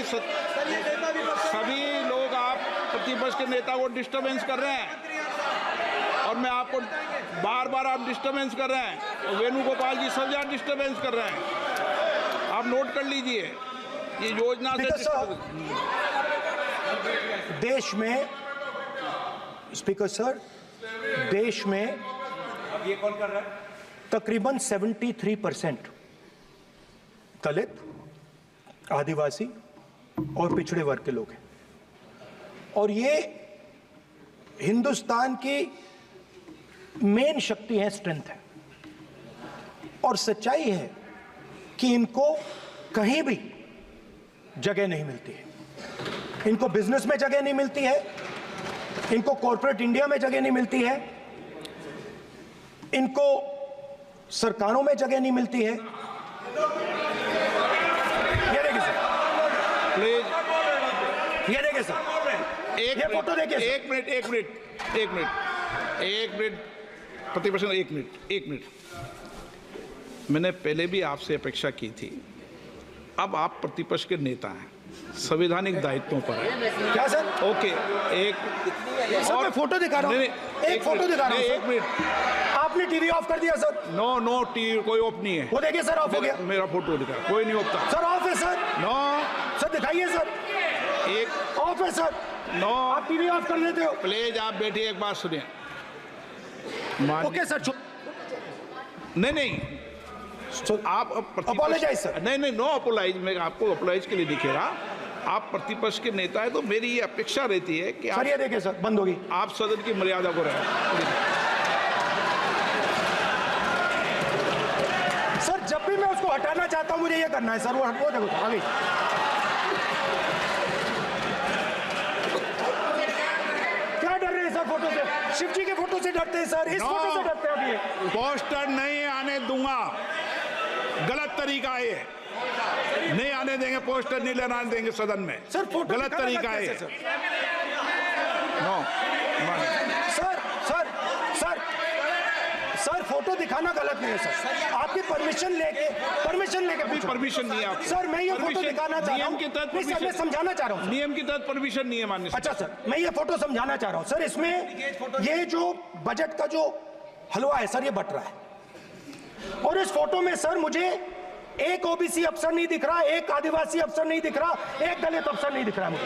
सभी लोग आप प्रतिपक्ष के नेता को disturbance कर रहे हैं और मैं आपको बार बार आप डिस्टर्बेंस कर रहे हैं और वेणुगोपाल जी सब जगह डिस्टर्बेंस कर रहे हैं। आप नोट कर लीजिए ये योजना से देश में स्पीकर सर, देश में ये कौन कर रहा है? तकरीबन 73% दलित, आदिवासी और पिछड़े वर्ग के लोग हैं और ये हिंदुस्तान की मेन शक्ति है, स्ट्रेंथ है और सच्चाई है कि इनको कहीं भी जगह नहीं मिलती है। इनको बिजनेस में जगह नहीं मिलती है, इनको कॉर्पोरेट इंडिया में जगह नहीं मिलती है, इनको सरकारों में जगह नहीं मिलती है। ये देखिए सर, प्लीज ये देखिए सर, एक ये फोटो देखिए सर। एक मिनट प्रतिपक्ष, एक मिनट। मैंने पहले भी आपसे अपेक्षा की थी, अब आप प्रतिपक्ष के नेता हैं, संवैधानिक दायित्वों पर है। क्या सर? ओके, एक सर मैं फोटो दिखा रहा हूँ, एक फोटो दिखा रहा हूँ। एक मिनट, आपने टीवी ऑफ कर दिया सर? नो टीवी कोई ऑफ नहीं है। वो देखिए सर, ऑफ हो गया। मेरा फोटो दिखा, कोई नहीं ऑफ था सर ऑफ है सर। नो सर दिखाइए सर, एक ऑफ है सर। नो आप टीवी ऑफ कर लेते हो? प्लीज आप बैठिए, एक बात सुनिए। ओके सर, नहीं आप Apologize, sir. नहीं नो अपोलाइज, मैं आपको अपोलाइज के लिए दिखे रहा। आप प्रतिपक्ष के नेता है तो मेरी ये अपेक्षा रहती है कि सर ये देखिए सर, बंद होगी। आप सदन की मर्यादा को रखें। सर जब भी मैं उसको हटाना चाहता हूं मुझे ये करना है सर, वो देखो आ गई। क्या डर रहे हैं सर फोटो से? शिव जी के फोटो से डरते हैं सर, इस फोटो से डरते हैं अभी। पोस्टर नहीं आने दूंगा, गलत तरीका है ये, नहीं आने देंगे, पोस्टर नहीं लेना देंगे सदन में। सर फोटो गलत तरीका है। सर नो सर फोटो दिखाना गलत नहीं है सर, आपकी परमिशन लेके परमिशन नहीं है आपको। सर मैं ये फोटो दिखाना चाह रहा हूँ, नियम के तहत मैं समझाना चाह रहा हूँ। नियम के तहत परमिशन नहीं है माननीय। अच्छा सर, मैं ये फोटो समझाना चाह रहा हूँ सर। इसमें ये जो बजट का जो हलवा है सर, ये बट रहा है और इस फोटो में सर मुझे एक ओबीसी अफसर नहीं दिख रहा, एक आदिवासी अफसर नहीं दिख रहा, एक दलित अफसर नहीं दिख रहा मुझे।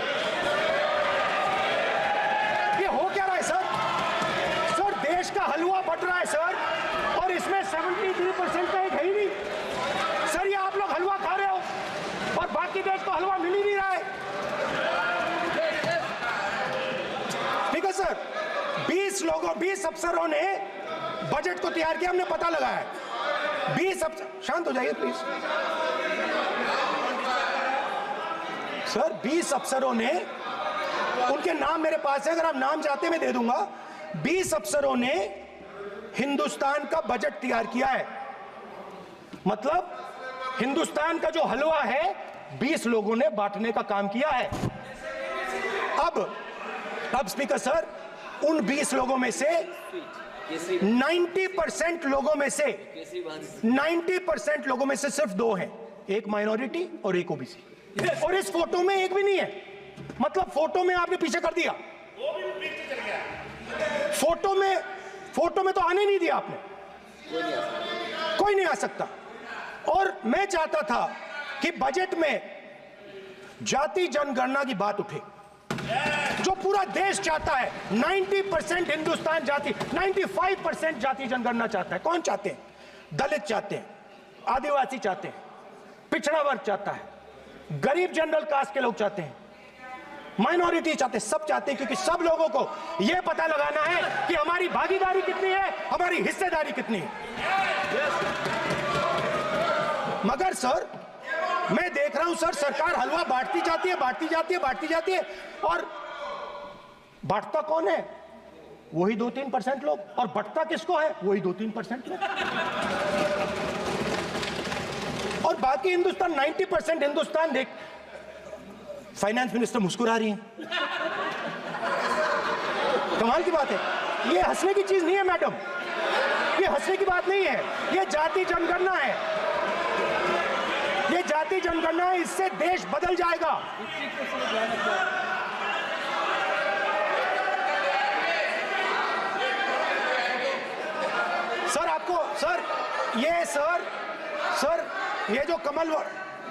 ये हो क्या रहा है सर? सर देश का हलवा बट रहा है सर और इसमें 73% का एक है ही नहीं सर। ये आप लोग हलवा खा रहे हो और बाकी देश को हलवा मिल ही नहीं रहा है। ठीक है सर, 20 अफसरों ने बजट को तैयार किया, हमने पता लगाया है। 20 अफसर, शांत हो जाइए प्लीज सर। 20 अफसरों ने, उनके नाम मेरे पास है, अगर आप नाम चाहते मैं दे दूंगा। 20 अफसरों ने हिंदुस्तान का बजट तैयार किया है, मतलब हिंदुस्तान का जो हलवा है 20 लोगों ने बांटने का काम किया है। अब स्पीकर सर, उन 20 लोगों में से 90% लोगों में से सिर्फ 2 हैं, एक माइनॉरिटी और एक ओबीसी। और इस फोटो में एक भी नहीं है, मतलब फोटो में आपने पीछे कर दिया। फोटो में तो आने नहीं दिया आपने, कोई नहीं आ सकता। और मैं चाहता था कि बजट में जाति जनगणना की बात उठे, जो पूरा देश चाहता है। 90% हिंदुस्तान जाति, 95% जाति जनगणना चाहता है। कौन चाहते हैं? दलित चाहते हैं, आदिवासी चाहते हैं, पिछड़ा वर्ग चाहता है, गरीब जनरल कास्ट के लोग चाहते हैं, माइनॉरिटी चाहते हैं, सब चाहते हैं, क्योंकि सब लोगों को यह पता लगाना है कि हमारी भागीदारी कितनी है, हमारी हिस्सेदारी कितनी है। मगर सर मैं देख रहा हूं सर, सरकार हलवा बांटती जाती है और बांटता कौन है? वही 2-3% लोग, और बंटता किसको है? वही 2-3% लोग। और बाकी हिंदुस्तान, 90% हिंदुस्तान देख। फाइनेंस मिनिस्टर मुस्कुरा रही हैं, कमाल की बात है। ये हंसने की चीज नहीं है मैडम, ये हंसने की बात नहीं है, ये जाति जनगणना है, ये ये जाति जनगणना है, इससे देश बदल जाएगा। सर आपको सर ये जो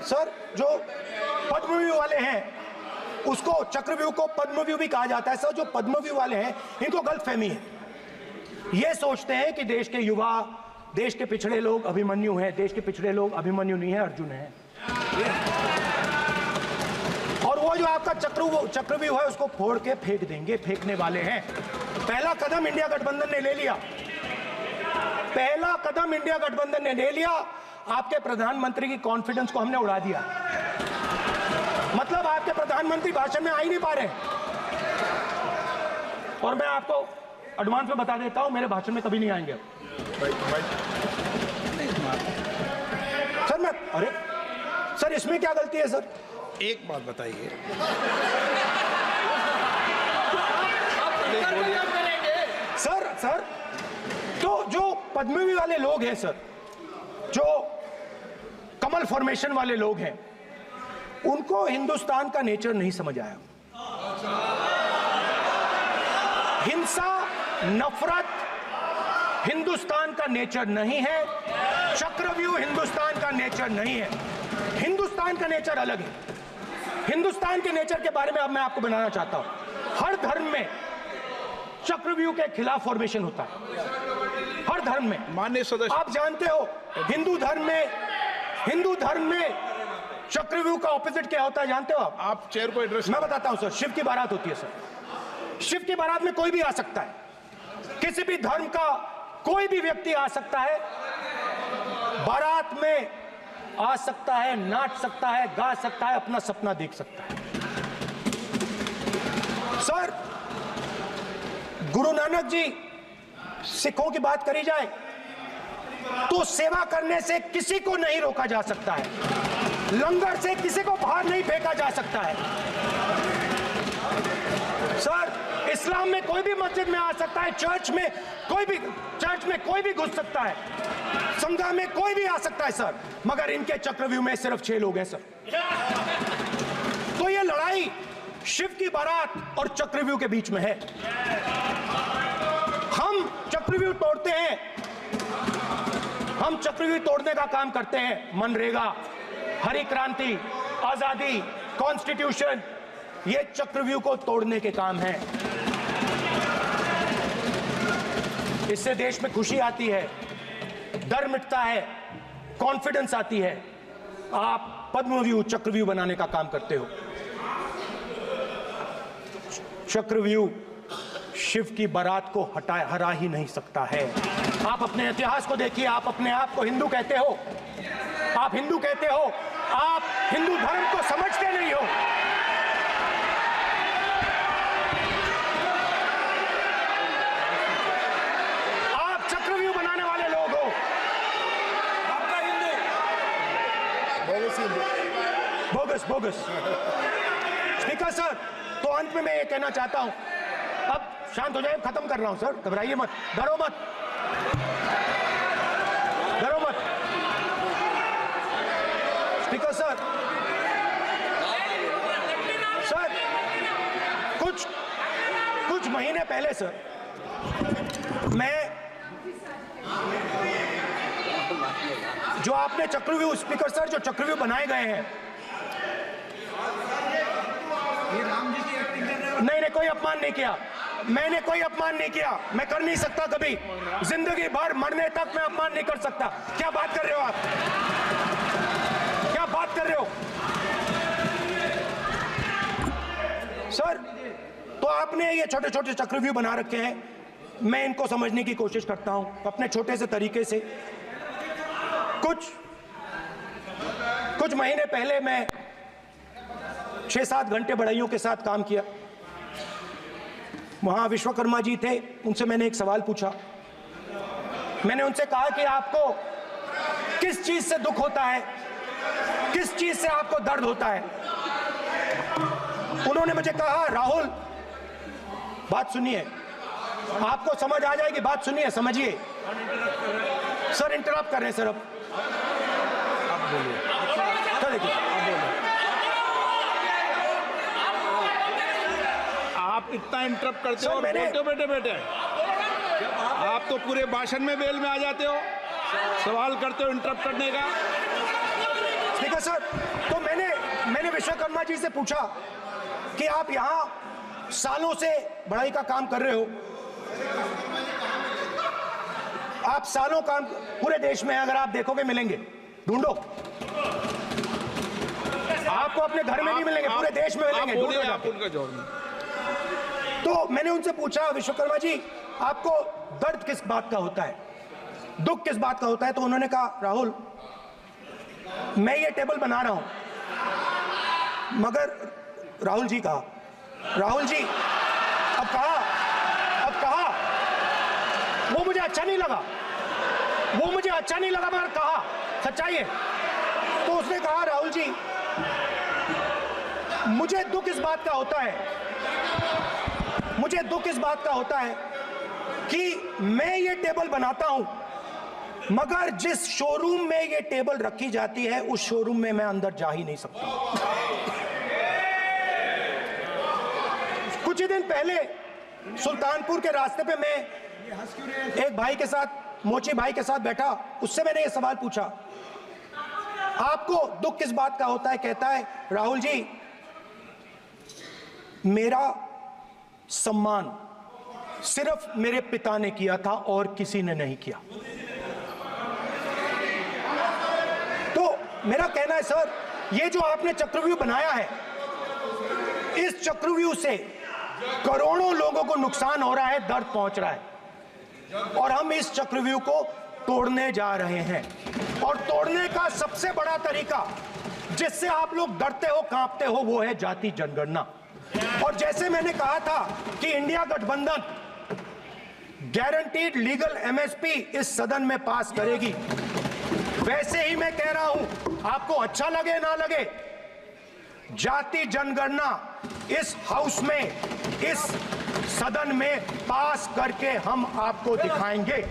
सर जो पद्मव्यूह वाले हैं, उसको चक्रव्यूह को पद्मव्यूह भी कहा जाता है। सर जो पद्मव्यूह वाले हैं इनको गलतफहमी है, ये सोचते हैं कि देश के युवा, देश के पिछड़े लोग अभिमन्यु हैं। देश के पिछड़े लोग अभिमन्यु नहीं है, अर्जुन है। और वो जो आपका चक्रव्यूह है उसको फोड़ के फेंक देंगे, फेंकने वाले हैं। पहला कदम इंडिया गठबंधन ने ले लिया, पहला कदम इंडिया गठबंधन ने ले लिया। आपके प्रधानमंत्री की कॉन्फिडेंस को हमने उड़ा दिया। मतलब आपके प्रधानमंत्री भाषण में आ ही नहीं पा रहे। और मैं आपको एडवांस में बता देता हूं, मेरे भाषण में कभी नहीं आएंगे सर। अरे सर इसमें क्या गलती है सर? एक बात बताइए, सर तो जो पद्मव्यूह वाले लोग हैं सर, जो कमल फॉर्मेशन वाले लोग हैं, उनको हिंदुस्तान का नेचर नहीं समझ आया। हिंसा, नफरत हिंदुस्तान का नेचर नहीं है। चक्रव्यूह हिंदुस्तान का नेचर नहीं है। हिंदुस्तान का नेचर अलग है। हिंदुस्तान के नेचर के बारे में अब मैं आपको बनाना चाहता हूं। हर धर्म में चक्रव्यूह के खिलाफ फॉर्मेशन होता है, हर धर्म में। माननीय सदस्य, आप जानते हो हिंदू धर्म में चक्रव्यूह का ऑपोजिट क्या होता है, जानते हो आप चेयर को एड्रेस। मैं बताता हूं सर। शिव की बारात होती है सर। शिव की बारात में कोई भी आ सकता है, किसी भी धर्म का कोई भी व्यक्ति आ सकता है, बारात में आ सकता है, नाच सकता है, गा सकता है, अपना सपना देख सकता है। सर गुरु नानक जी, सिखों की बात करी जाए तो सेवा करने से किसी को नहीं रोका जा सकता है, लंगर से किसी को बाहर नहीं फेंका जा सकता है। सर इस्लाम में कोई भी मस्जिद में आ सकता है, चर्च में कोई भी घुस सकता है, संघा में कोई भी आ सकता है सर, मगर इनके चक्रव्यूह में सिर्फ 6 लोग हैं सर। तो ये लड़ाई शिव की बारात और चक्रव्यूह के बीच में है। हम चक्रव्यूह तोड़ते हैं, हम चक्रव्यूह तोड़ने का काम करते हैं। मनरेगा, हरी क्रांति, आजादी, कॉन्स्टिट्यूशन, ये चक्रव्यूह को तोड़ने के काम हैं। इससे देश में खुशी आती है, डर मिटता है, कॉन्फिडेंस आती है। आप पद्मव्यूह चक्रव्यूह बनाने का काम करते हो। चक्रव्यूह शिव की बारात को हरा ही नहीं सकता है। आप अपने इतिहास को देखिए, आप अपने आप को हिंदू कहते हो, आप हिंदू कहते हो, आप हिंदू धर्म को समझते नहीं हो। आप चक्रव्यूह बनाने वाले लोग हो। आपका हिंदू बोगस। स्पीकर सर, तो अंत में मैं ये कहना चाहता हूं, अब शांत हो जाए, खत्म कर रहा हूं सर, घबराइए मत, डरो मत। स्पीकर सर, कुछ महीने पहले सर, मैं जो आपने चक्रव्यूह, स्पीकर सर, जो चक्रव्यूह बनाए गए हैं, ये राम जी की एक्टिंग कर रहे हो। नहीं, कोई अपमान नहीं किया, मैंने कोई अपमान नहीं किया, मैं कर नहीं सकता कभी, जिंदगी भर मरने तक मैं अपमान नहीं कर सकता। क्या बात कर रहे हो आप, क्या बात कर रहे हो सर? तो आपने ये छोटे छोटे चक्रव्यूह बना रखे हैं, मैं इनको समझने की कोशिश करता हूं अपने छोटे से तरीके से। कुछ महीने पहले मैं 6-7 घंटे बढ़इयों के साथ काम किया। वहां विश्वकर्मा जी थे, उनसे मैंने एक सवाल पूछा। मैंने उनसे कहा कि आपको किस चीज से दुख होता है, किस चीज से आपको दर्द होता है? उन्होंने मुझे कहा, राहुल बात सुनिए, आपको समझ आ जाएगी, बात सुनिए, समझिए। सर इंटरप्ट कर रहे हैं सर, अब बोलिए। सर देखिए, आप इतना इंटरप्ट करते हो सर, और मैंने- बोलते हो बेटे आप तो पूरे भाषण में बेल में आ जाते हो, सवाल करते हो इंटरप्ट करने का। स्पीकर सर, तो मैंने विश्वकर्मा जी से पूछा कि आप यहाँ सालों से बढ़ाई का काम कर रहे हो, आप सालों काम पूरे देश में अगर आप देखोगे मिलेंगे, ढूंढो, आपको अपने घर में नहीं मिलेंगे, पूरे देश में मिलेंगे, आप बोलिए, ढूंढो आप जाके। उनका जवाब। तो मैंने उनसे पूछा, विश्वकर्मा जी आपको दर्द किस बात का होता है, दुख किस बात का होता है? तो उन्होंने कहा, राहुल मैं ये टेबल बना रहा हूं, मगर राहुल जी कहा, राहुल जी अब कहा वो मुझे अच्छा नहीं लगा, मगर कहा सच्चाई है। तो उसने कहा, राहुल जी मुझे दुख इस बात का होता है कि मैं ये टेबल बनाता हूं, मगर जिस शोरूम में ये टेबल रखी जाती है उस शोरूम में मैं अंदर जा ही नहीं सकता। कुछ ही दिन पहले सुल्तानपुर के रास्ते पे मैं एक भाई के साथ, मोची भाई के साथ बैठा, उससे मैंने ये सवाल पूछा, आपको दुख किस बात का होता है? कहता है, राहुल जी मेरा सम्मान सिर्फ मेरे पिता ने किया था और किसी ने नहीं किया। तो मेरा कहना है सर, ये जो आपने चक्रव्यूह बनाया है, इस चक्रव्यूह से करोड़ों लोगों को नुकसान हो रहा है, दर्द पहुंच रहा है, और हम इस चक्रव्यूह को तोड़ने जा रहे हैं। और तोड़ने का सबसे बड़ा तरीका जिससे आप लोग डरते हो, कांपते हो, वो है जाति जनगणना। और जैसे मैंने कहा था कि इंडिया गठबंधन गारंटीड लीगल एमएसपी इस सदन में पास करेगी, वैसे ही मैं कह रहा हूं, आपको अच्छा लगे ना लगे, जाति जनगणना इस हाउस में, इस सदन में पास करके हम आपको दिखाएंगे।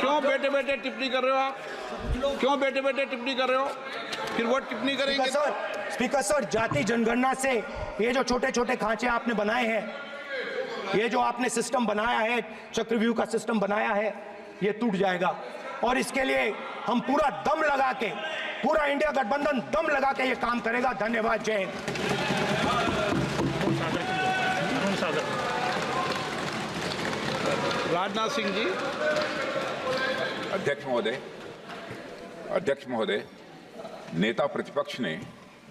क्यों बेटे बेटे टिप्पणी कर रहे हो आप? क्यों बेटे बेटे टिप्पणी कर रहे हो? फिर वो टिप्पणी करेंगे। स्पीकर सर, जाति जनगणना से ये जो छोटे छोटे खांचे आपने बनाए हैं, ये जो आपने सिस्टम बनाया है, चक्रव्यूह का सिस्टम बनाया है, ये टूट जाएगा। और इसके लिए हम पूरा दम लगा के, पूरा इंडिया गठबंधन दम लगा के ये काम करेगा। धन्यवाद, जय हिंद। राजनाथ सिंह जी। अध्यक्ष महोदय, नेता प्रतिपक्ष ने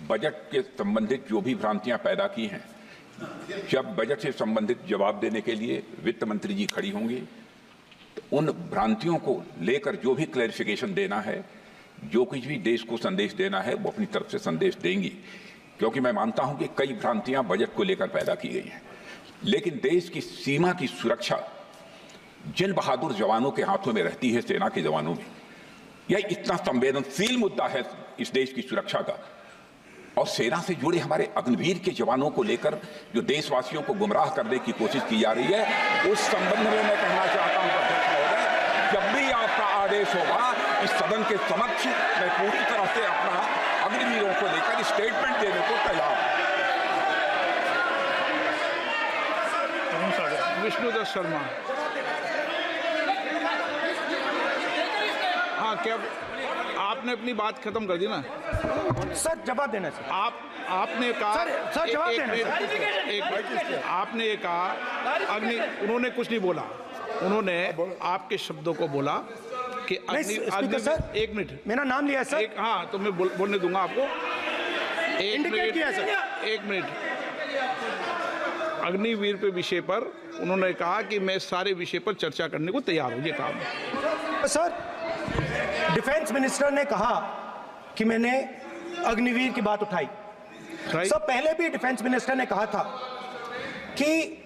बजट के संबंधित जो भी भ्रांतियां पैदा की हैं, जब बजट से संबंधित जवाब देने के लिए वित्त मंत्री जी खड़ी होंगी तो उन भ्रांतियों को लेकर जो भी क्लैरिफिकेशन देना है, जो कुछ भी देश को संदेश देना है, वो अपनी तरफ से संदेश देंगी। क्योंकि मैं मानता हूं कि कई भ्रांतियां बजट को लेकर पैदा की गई हैं, लेकिन देश की सीमा की सुरक्षा जिन बहादुर जवानों के हाथों में रहती है, सेना के जवानों में, यह इतना संवेदनशील मुद्दा है इस देश की सुरक्षा का। और सेना से जुड़े हमारे अग्निवीर के जवानों को लेकर जो देशवासियों को गुमराह करने की कोशिश की जा रही है, उस संबंध में मैं कहना चाहता हूं अध्यक्ष महोदय, जब भी आपका आदेश होगा इस सदन के समक्ष मैं पूरी तरह से अपना अग्निवीरों को लेकर स्टेटमेंट देने को तैयार हूं। विष्णुदत्त शर्मा। हाँ, क्या आपने अपनी बात खत्म कर दी ना? सर जवाब देना सर। आपने कहा सर जवाब देना एक आपने ये कहा उन्होंने कुछ नहीं बोला, उन्होंने आपके शब्दों को बोला कि स्पीकर सर, एक मिनट, मेरा नाम लिया है सर। हाँ, तो मैं बोलने दूंगा आपको। इंडिकेट किया सर। एक मिनट। अग्निवीर पे विषय पर उन्होंने कहा कि मैं सारे विषय पर चर्चा करने को तैयार हूं, ये काम। सर, डिफेंस मिनिस्टर ने कहा कि मैंने अग्निवीर की बात उठाई। सर, पहले भी डिफेंस मिनिस्टर ने कहा था कि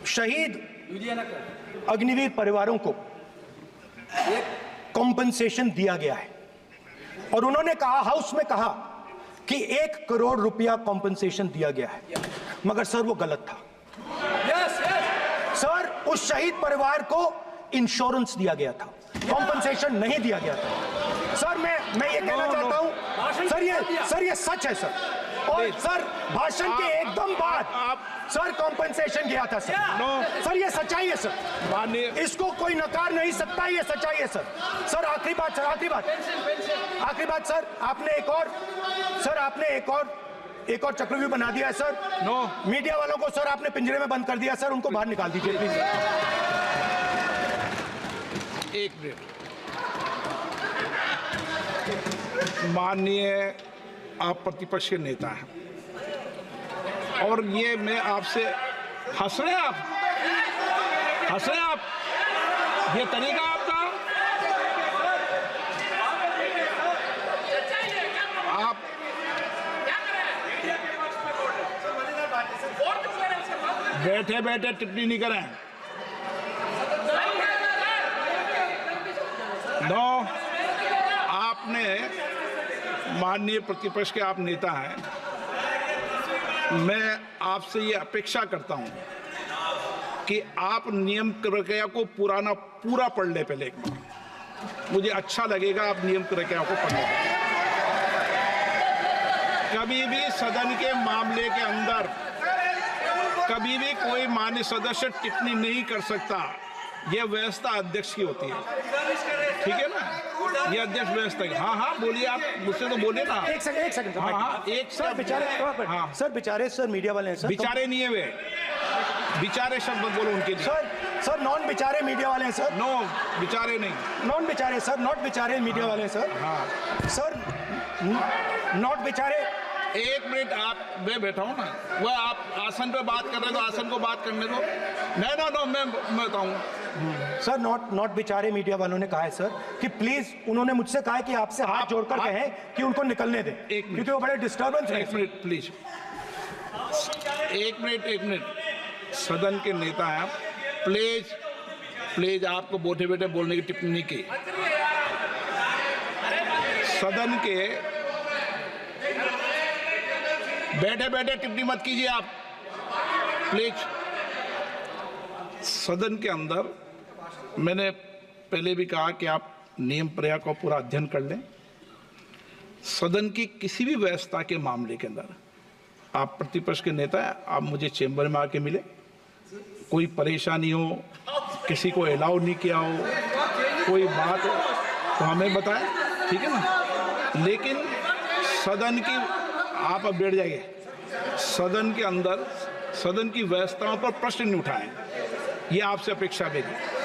शहीद अग्निवीर परिवारों को कॉम्पनसेशन दिया गया है, और उन्होंने कहा, हाउस में कहा कि 1 करोड़ रुपया कॉम्पनसेशन दिया गया है, मगर सर वो गलत था। उस शहीद परिवार को इंश्योरेंस दिया गया था, कॉम्पनसेशन नहीं दिया गया था। सर मैं ये कहना चाहता हूं, सर ये सच है सर। और सर भाषण के एकदम बाद सर कॉम्पनसेशन गया था सर। सर ये सच्चाई है सर, इसको कोई नकार नहीं सकता, ये सच्चाई है सर। सर आखिरी बात सर, आखिरी बात सर, आपने एक और चक्रव्यूह बना दिया है सर। मीडिया वालों को सर आपने पिंजरे में बंद कर दिया सर, उनको बाहर निकाल दीजिए प्लीज। एक मिनट, माननीय आप प्रतिपक्ष के नेता हैं और ये मैं आपसे हंस रहे हैं आप, ये तरीका आपका, आप बैठे बैठे टिप्पणी नहीं करें। आपने माननीय प्रतिपक्ष के आप नेता हैं, मैं आपसे ये अपेक्षा करता हूं कि आप नियम प्रक्रिया को पूरा पढ़ ले पहले एक बार। मुझे अच्छा लगेगा आप नियम प्रक्रिया को पढ़ लें। कभी भी सदन के मामले के अंदर कभी भी कोई माननीय सदस्य टिप्पणी नहीं कर सकता। यह व्यवस्था अध्यक्ष की होती है, ठीक है ना? ये अध्यक्ष व्यवस्था की। हाँ बोलिए, आप मुझसे तो बोले ना। एक सेकंड सर बेचारे सर मीडिया वाले हैं सर। बेचारे नहीं है वे, बेचारे शब्द बोलो उनके लिए। सर नॉन बेचारे मीडिया वाले हैं सर। नो बेचारे नहीं, नॉन बेचारे सर, नॉट बेचारे मीडिया वाले हैं सर। सर नॉट बेचारे। एक मिनट, आप मैं बैठा हूँ ना, वह आप आसन पे बात कर रहे हो तो आसन को बात करने दो। नो मैं बताऊँ सर, नॉट बेचारे मीडिया वालों ने कहा है सर कि प्लीज, उन्होंने मुझसे कहा है कि आपसे हाथ जोड़कर कहें कि उनको निकलने दें, क्योंकि वो बड़े डिस्टर्बेंस है। एक मिनट प्लीज, एक मिनट, सदन के नेता हैं आप, प्लीज आपको बैठे बैठे बोलने की टिप्पणी की। सदन के बैठे बैठे टिप्पणी मत कीजिए आप, प्लीज। सदन के अंदर मैंने पहले भी कहा कि आप नियम प्रक्रिया का पूरा अध्ययन कर लें। सदन की किसी भी व्यवस्था के मामले के अंदर आप प्रतिपक्ष के नेता हैं, आप मुझे चेंबर में आके मिले, कोई परेशानी हो, किसी को अलाउ नहीं किया हो, कोई बात हो तो हमें बताएं, ठीक है ना? लेकिन सदन की, आप अब बैठ जाइए, सदन के अंदर सदन की व्यवस्थाओं पर प्रश्न नहीं उठाएं, ये आपसे अपेक्षा मेरी।